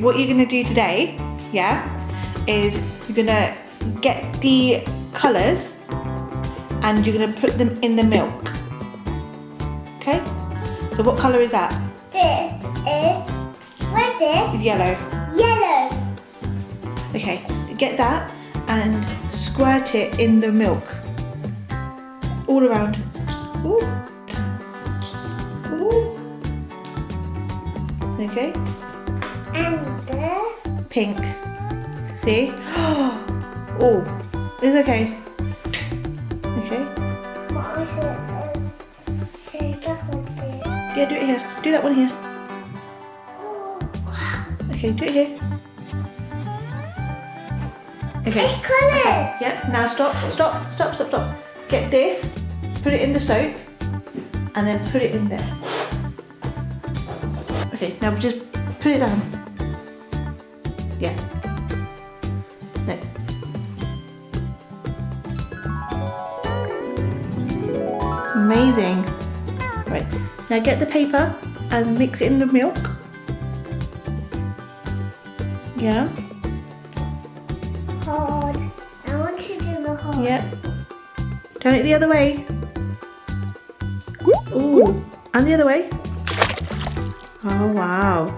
what you're going to do today, yeah, is you're going to get the colours and you're going to put them in the milk. Okay? So what colour is that? This is, where's this? It's yellow. Yellow. Okay, get that and squirt it in the milk. All around. Ooh. Ooh. Okay. And the Pink. See? Oh, it's okay. Okay. what is it? Okay, that one there. Yeah, do it here. Do that one here. Wow. Okay, do it here. Okay. 8 colours. Yeah, now stop. Get this, put it in the soap, and then put it in there. Okay, now just put it down. Yeah. No. Amazing. Right, now get the paper and mix it in the milk. Yeah. Hold. I want to do the hold. Yeah. Turn it the other way. Ooh, and the other way. Oh wow.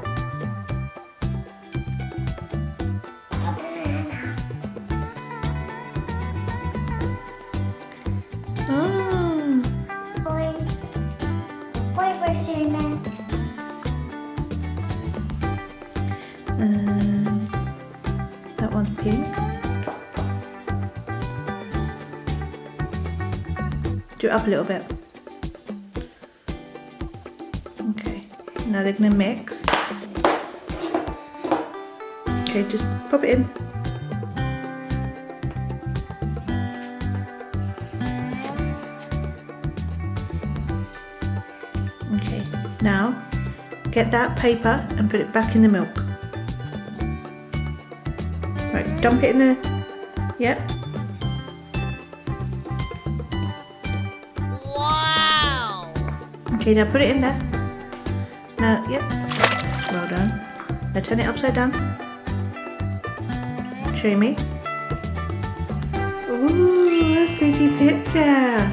That one's pink. Do it up a little bit. Okay, now they're gonna mix. Okay, just pop it in. Okay, now get that paper and put it back in the milk. Right, dump it in the, yep. Wow! Okay, now put it in there. Now, yep, well done. Now turn it upside down. Show me. Ooh, that's a pretty picture.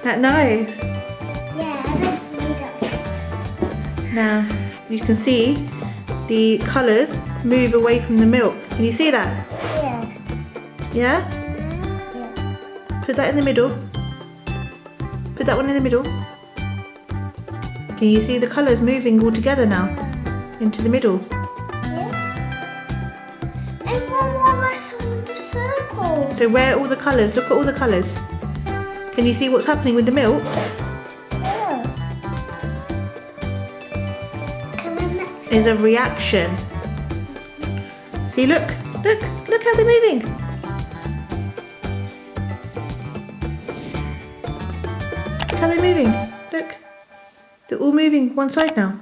That nice? Yeah, I like it. Now, you can see the colours move away from the milk. Can you see that? Yeah. Yeah? Yeah. Put that in the middle. Put that one in the middle. Can you see the colours moving all together now? Into the middle. Yeah. And one more on the circle. So where are all the colours? Look at all the colours. Can you see what's happening with the milk? Yeah. Can I mix it? Is a reaction. See, look how they're moving. How they're moving. Look. They're all moving one side now.